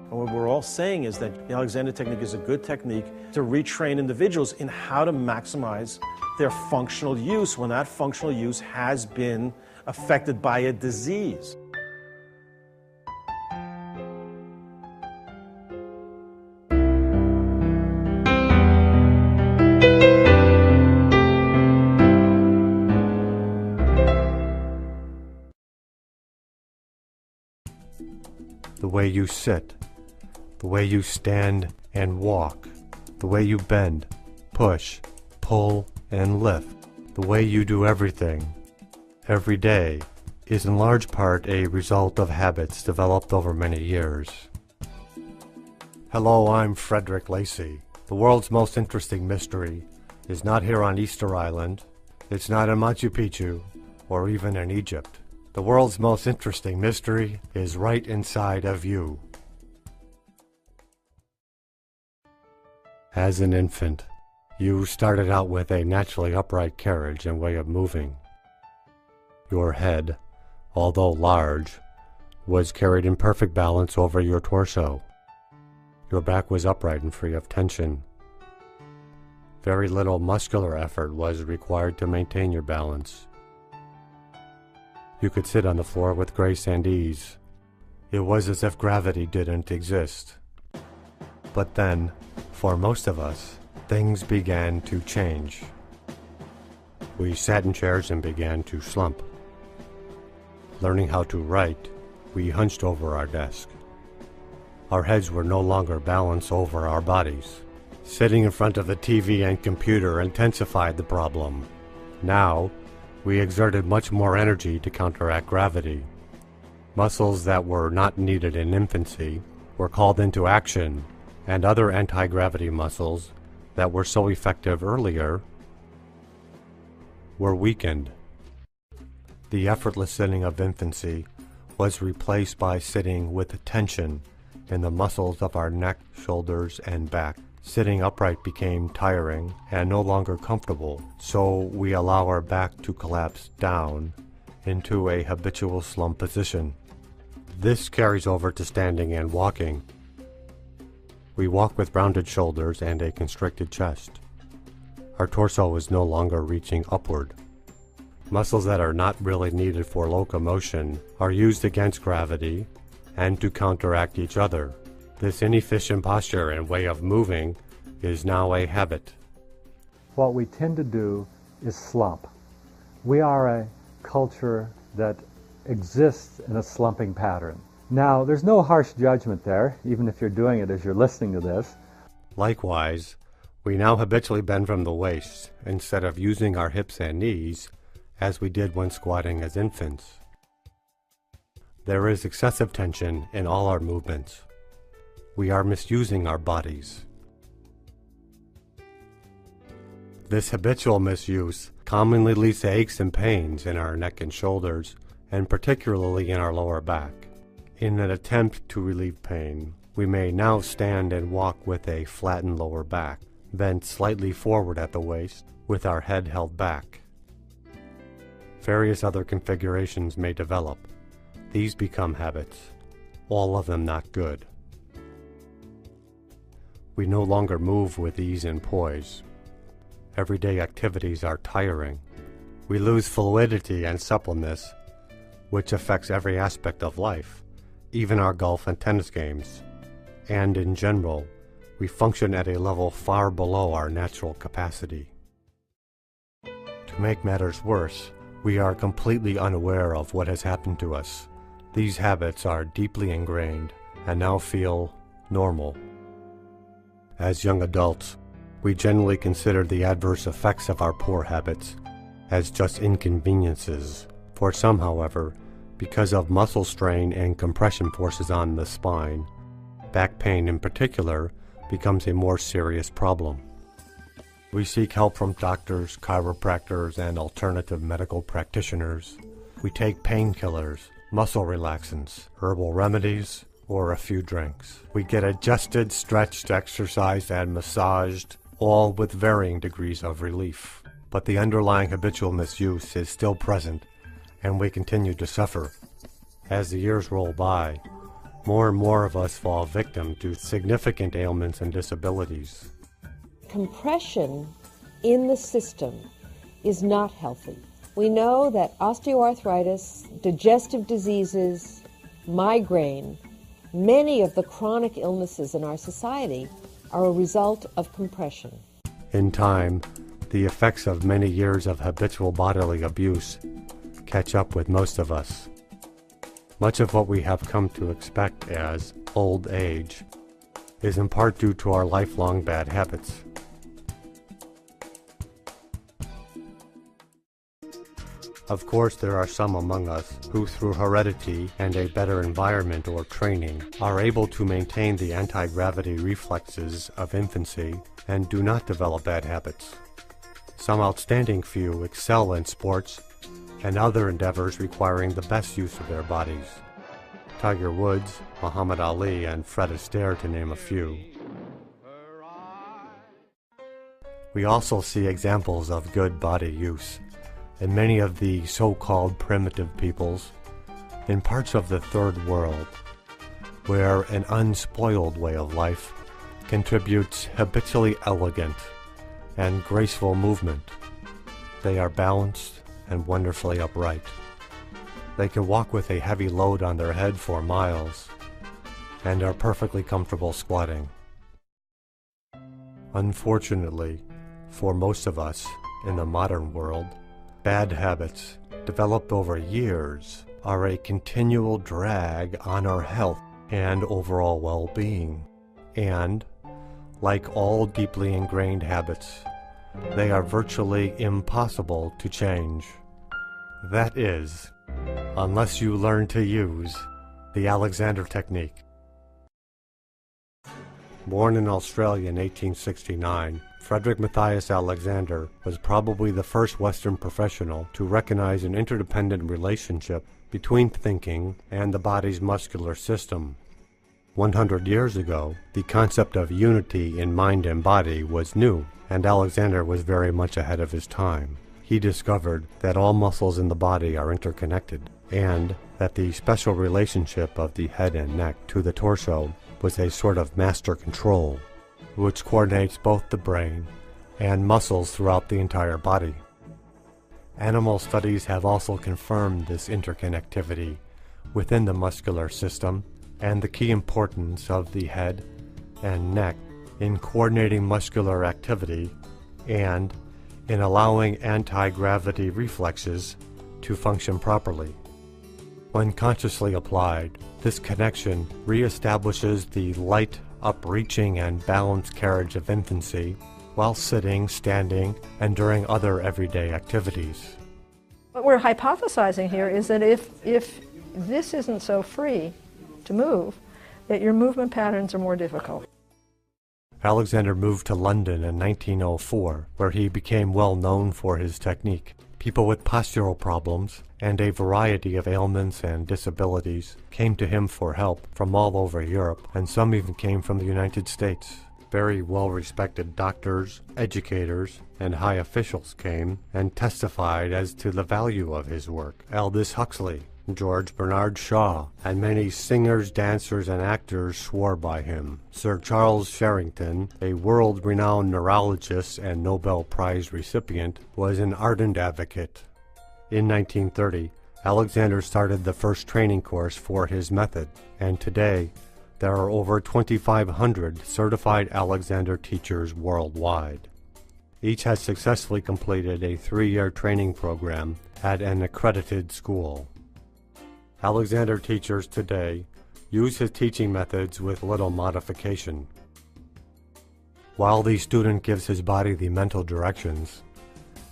And what we're all saying is that the Alexander technique is a good technique to retrain individuals in how to maximize their functional use when that functional use has been affected by a disease. The way you sit, the way you stand and walk, the way you bend, push, pull, and lift, the way you do everything, every day, is in large part a result of habits developed over many years. Hello, I'm Frederick Lacey. The world's most interesting mystery is not here on Easter Island, it's not in Machu Picchu, or even in Egypt. The world's most interesting mystery is right inside of you. As an infant, you started out with a naturally upright carriage and way of moving. Your head, although large, was carried in perfect balance over your torso. Your back was upright and free of tension. Very little muscular effort was required to maintain your balance. You could sit on the floor with grace and ease. It was as if gravity didn't exist. But then, for most of us, things began to change. We sat in chairs and began to slump. Learning how to write, we hunched over our desk. Our heads were no longer balanced over our bodies. Sitting in front of the TV and computer intensified the problem. Now, we exerted much more energy to counteract gravity. Muscles that were not needed in infancy were called into action, and other anti-gravity muscles that were so effective earlier were weakened. The effortless sitting of infancy was replaced by sitting with tension in the muscles of our neck, shoulders, and back. Sitting upright became tiring and no longer comfortable, so we allow our back to collapse down into a habitual slump position. This carries over to standing and walking. We walk with rounded shoulders and a constricted chest. Our torso is no longer reaching upward. Muscles that are not really needed for locomotion are used against gravity and to counteract each other. This inefficient posture and way of moving is now a habit. What we tend to do is slump. We are a culture that exists in a slumping pattern. Now, there's no harsh judgment there, even if you're doing it as you're listening to this. Likewise, we now habitually bend from the waist instead of using our hips and knees as we did when squatting as infants. There is excessive tension in all our movements. We are misusing our bodies. This habitual misuse commonly leads to aches and pains in our neck and shoulders, and particularly in our lower back. In an attempt to relieve pain, we may now stand and walk with a flattened lower back, bent slightly forward at the waist, with our head held back. Various other configurations may develop. These become habits, all of them not good. We no longer move with ease and poise. Everyday activities are tiring. We lose fluidity and suppleness, which affects every aspect of life, even our golf and tennis games. And in general, we function at a level far below our natural capacity. To make matters worse, we are completely unaware of what has happened to us. These habits are deeply ingrained and now feel normal. As young adults, we generally consider the adverse effects of our poor habits as just inconveniences. For some, however, because of muscle strain and compression forces on the spine, back pain in particular becomes a more serious problem. We seek help from doctors, chiropractors, and alternative medical practitioners. We take painkillers, muscle relaxants, herbal remedies, or a few drinks. We get adjusted, stretched, exercised, and massaged, all with varying degrees of relief. But the underlying habitual misuse is still present, and we continue to suffer. As the years roll by, more and more of us fall victim to significant ailments and disabilities. Compression in the system is not healthy. We know that osteoarthritis, digestive diseases, migraine, many of the chronic illnesses in our society are a result of compression. In time, the effects of many years of habitual bodily abuse catch up with most of us. Much of what we have come to expect as old age is in part due to our lifelong bad habits. Of course, there are some among us who, through heredity and a better environment or training, are able to maintain the anti-gravity reflexes of infancy and do not develop bad habits. Some outstanding few excel in sports and other endeavors requiring the best use of their bodies. Tiger Woods, Muhammad Ali, and Fred Astaire, to name a few. We also see examples of good body use in many of the so-called primitive peoples in parts of the Third World, where an unspoiled way of life contributes habitually elegant and graceful movement. They are balanced and wonderfully upright. They can walk with a heavy load on their head for miles and are perfectly comfortable squatting. Unfortunately, for most of us in the modern world, bad habits developed over years are a continual drag on our health and overall well-being. And, like all deeply ingrained habits, they are virtually impossible to change. That is, unless you learn to use the Alexander technique. Born in Australia in 1869, Frederick Matthias Alexander was probably the first Western professional to recognize an interdependent relationship between thinking and the body's muscular system. 100 years ago, the concept of unity in mind and body was new, and Alexander was very much ahead of his time. He discovered that all muscles in the body are interconnected, and that the special relationship of the head and neck to the torso was a sort of master control, which coordinates both the brain and muscles throughout the entire body. Animal studies have also confirmed this interconnectivity within the muscular system and the key importance of the head and neck in coordinating muscular activity and in allowing anti-gravity reflexes to function properly. When consciously applied, this connection reestablishes the light, upreaching, and balanced carriage of infancy while sitting, standing, and during other everyday activities. What we're hypothesizing here is that if this isn't so free to move, that your movement patterns are more difficult. Alexander moved to London in 1904, where he became well known for his technique. People with postural problems and a variety of ailments and disabilities came to him for help from all over Europe, and some even came from the United States. Very well-respected doctors, educators, and high officials came and testified as to the value of his work. Aldous Huxley, George Bernard Shaw, and many singers, dancers, and actors swore by him. Sir Charles Sherrington, a world-renowned neurologist and Nobel Prize recipient, was an ardent advocate. In 1930, Alexander started the first training course for his method, and today there are over 2,500 certified Alexander teachers worldwide. Each has successfully completed a 3-year training program at an accredited school. Alexander teachers today use his teaching methods with little modification. While the student gives his body the mental directions,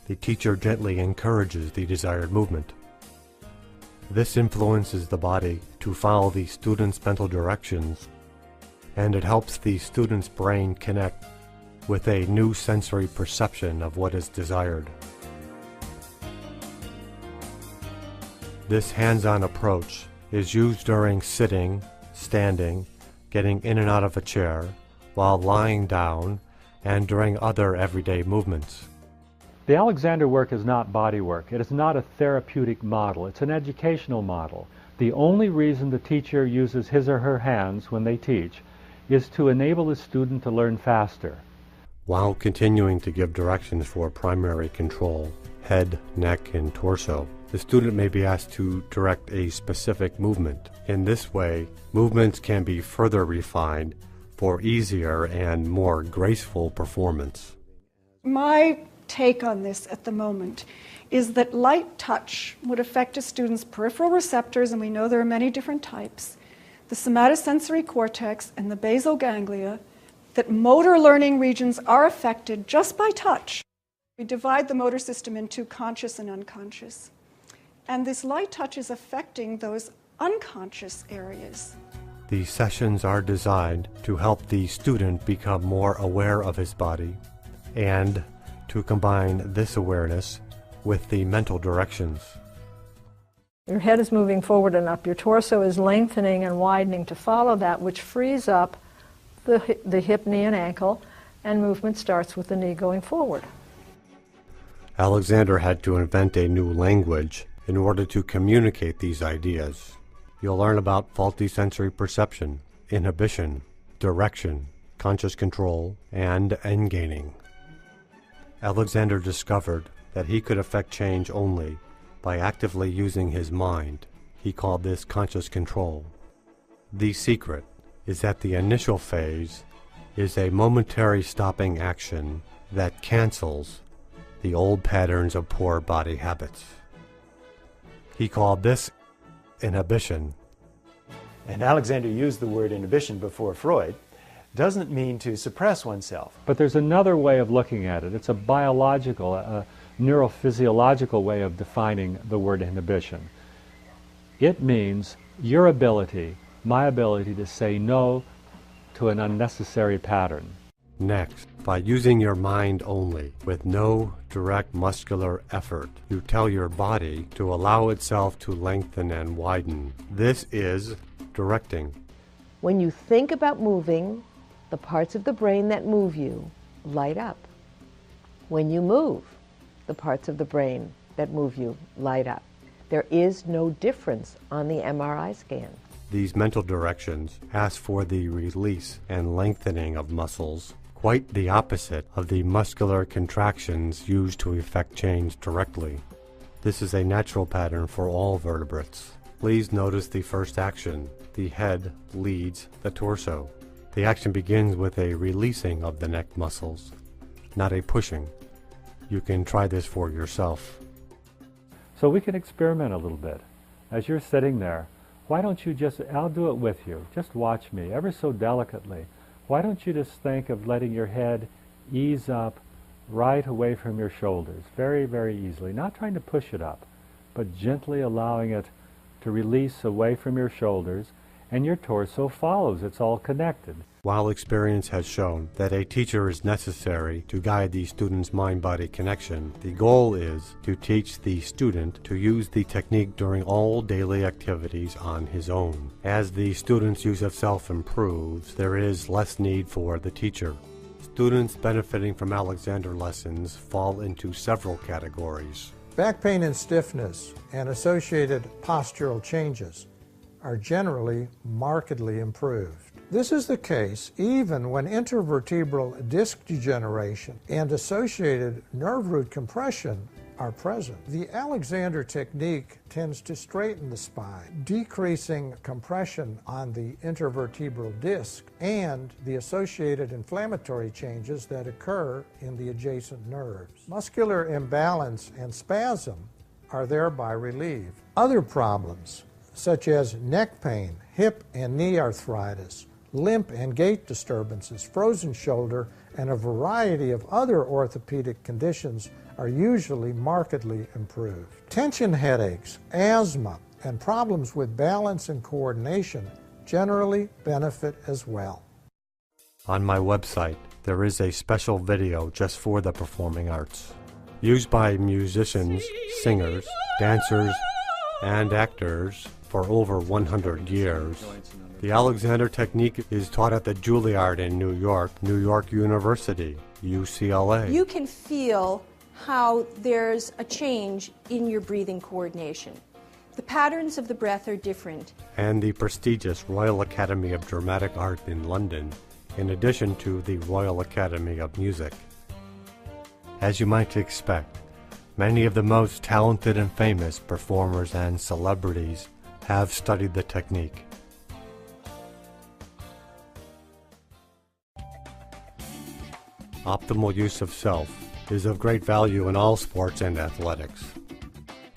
the teacher gently encourages the desired movement. This influences the body to follow the student's mental directions, and it helps the student's brain connect with a new sensory perception of what is desired. This hands-on approach is used during sitting, standing, getting in and out of a chair, while lying down, and during other everyday movements. The Alexander work is not body work. It is not a therapeutic model. It's an educational model. The only reason the teacher uses his or her hands when they teach is to enable the student to learn faster. While continuing to give directions for primary control, head, neck, and torso, the student may be asked to direct a specific movement. In this way, movements can be further refined for easier and more graceful performance. My take on this at the moment is that light touch would affect a student's peripheral receptors, and we know there are many different types, the somatosensory cortex and the basal ganglia, that motor learning regions are affected just by touch. We divide the motor system into conscious and unconscious. And this light touch is affecting those unconscious areas. These sessions are designed to help the student become more aware of his body and to combine this awareness with the mental directions. Your head is moving forward and up. Your torso is lengthening and widening to follow that, which frees up the hip, knee, and ankle, and movement starts with the knee going forward. Alexander had to invent a new language in order to communicate these ideas. You'll learn about faulty sensory perception, inhibition, direction, conscious control, and endgaining. Alexander discovered that he could affect change only by actively using his mind. He called this conscious control. The secret is that the initial phase is a momentary stopping action that cancels the old patterns of poor body habits. He called this inhibition. And Alexander used the word inhibition before Freud. Doesn't mean to suppress oneself. But there's another way of looking at it. It's a biological, a neurophysiological way of defining the word inhibition. It means your ability, my ability to say no to an unnecessary pattern. Next, by using your mind only, with no direct muscular effort, you tell your body to allow itself to lengthen and widen. This is directing. When you think about moving, the parts of the brain that move you light up. When you move, the parts of the brain that move you light up. There is no difference on the MRI scan. These mental directions ask for the release and lengthening of muscles, quite the opposite of the muscular contractions used to effect change directly. This is a natural pattern for all vertebrates. Please notice the first action. The head leads the torso. The action begins with a releasing of the neck muscles, not a pushing. You can try this for yourself. So we can experiment a little bit. As you're sitting there, why don't you just, I'll do it with you, just watch me, ever so delicately. Why don't you just think of letting your head ease up right away from your shoulders, very, very easily, not trying to push it up, but gently allowing it to release away from your shoulders, and your torso follows. It's all connected. While experience has shown that a teacher is necessary to guide the student's mind-body connection, the goal is to teach the student to use the technique during all daily activities on his own. As the student's use of self improves, there is less need for the teacher. Students benefiting from Alexander lessons fall into several categories. Back pain and stiffness and associated postural changes are generally markedly improved. This is the case even when intervertebral disc degeneration and associated nerve root compression are present. The Alexander technique tends to straighten the spine, decreasing compression on the intervertebral disc and the associated inflammatory changes that occur in the adjacent nerves. Muscular imbalance and spasm are thereby relieved. Other problems, such as neck pain, hip and knee arthritis, limp and gait disturbances, frozen shoulder, and a variety of other orthopedic conditions are usually markedly improved. Tension headaches, asthma, and problems with balance and coordination generally benefit as well. On my website, there is a special video just for the performing arts, used by musicians, singers, dancers, and actors for over 100 years. The Alexander technique is taught at the Juilliard in New York University, UCLA. You can feel how there's a change in your breathing coordination. The patterns of the breath are different. And the prestigious Royal Academy of Dramatic Art in London, in addition to the Royal Academy of Music. As you might expect, many of the most talented and famous performers and celebrities have studied the technique. Optimal use of self is of great value in all sports and athletics.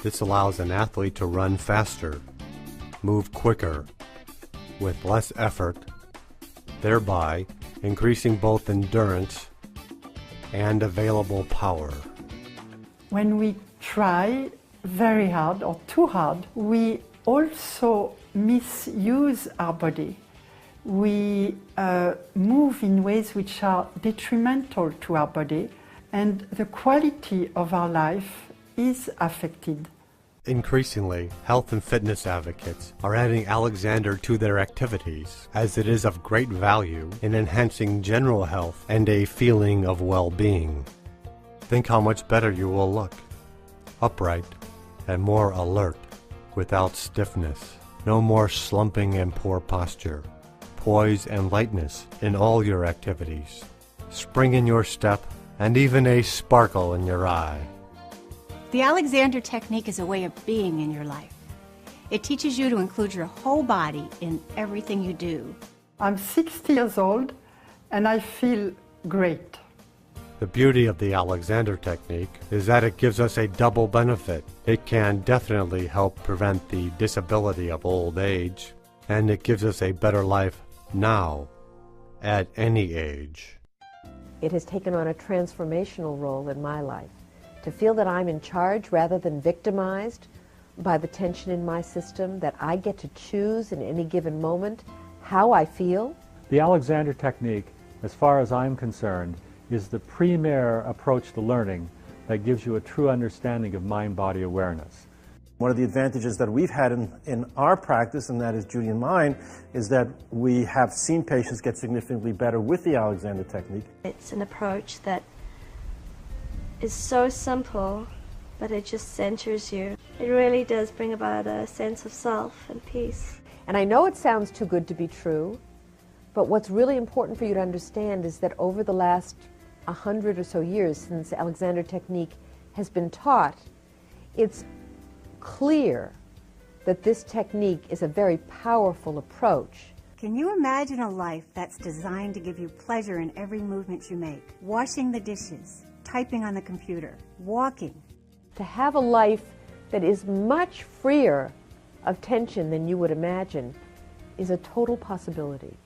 This allows an athlete to run faster, move quicker, with less effort, thereby increasing both endurance and available power. When we try very hard or too hard, we also misuse our body. We move in ways which are detrimental to our body, and the quality of our life is affected. Increasingly, health and fitness advocates are adding Alexander to their activities, as it is of great value in enhancing general health and a feeling of well-being. Think how much better you will look, upright and more alert, without stiffness, no more slumping and poor posture, poise and lightness in all your activities, spring in your step, and even a sparkle in your eye. The Alexander technique is a way of being in your life. It teaches you to include your whole body in everything you do. I'm 60 years old and I feel great. The beauty of the Alexander technique is that it gives us a double benefit. It can definitely help prevent the disability of old age, and it gives us a better life now, at any age. It has taken on a transformational role in my life. To feel that I'm in charge rather than victimized by the tension in my system, that I get to choose in any given moment how I feel. The Alexander technique, as far as I'm concerned, is the premier approach to learning that gives you a true understanding of mind-body awareness. One of the advantages that we've had in our practice, and that is Judy and mine, is that we have seen patients get significantly better with the Alexander technique. It's an approach that is so simple, but it just centers you. It really does bring about a sense of self and peace. And I know it sounds too good to be true, but what's really important for you to understand is that over the last 100 or so years since the Alexander technique has been taught, it's clear that this technique is a very powerful approach. Can you imagine a life that's designed to give you pleasure in every movement you make? Washing the dishes, typing on the computer, walking. To have a life that is much freer of tension than you would imagine is a total possibility.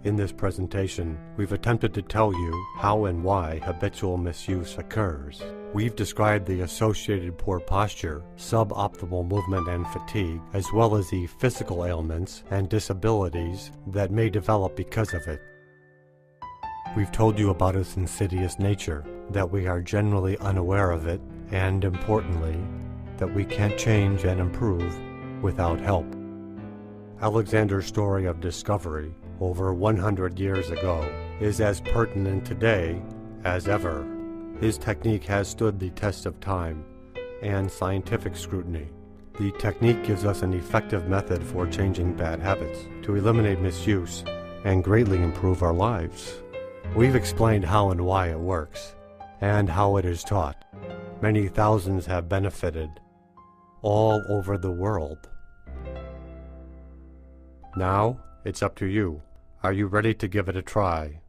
In this presentation, we've attempted to tell you how and why habitual misuse occurs. We've described the associated poor posture, suboptimal movement and fatigue, as well as the physical ailments and disabilities that may develop because of it. We've told you about its insidious nature, that we are generally unaware of it, and importantly, that we can't change and improve without help. Alexander's story of discovery over 100 years ago is as pertinent today as ever. His technique has stood the test of time and scientific scrutiny. The technique gives us an effective method for changing bad habits, to eliminate misuse, and greatly improve our lives. We've explained how and why it works, and how it is taught. Many thousands have benefited, all over the world. Now, it's up to you. Are you ready to give it a try?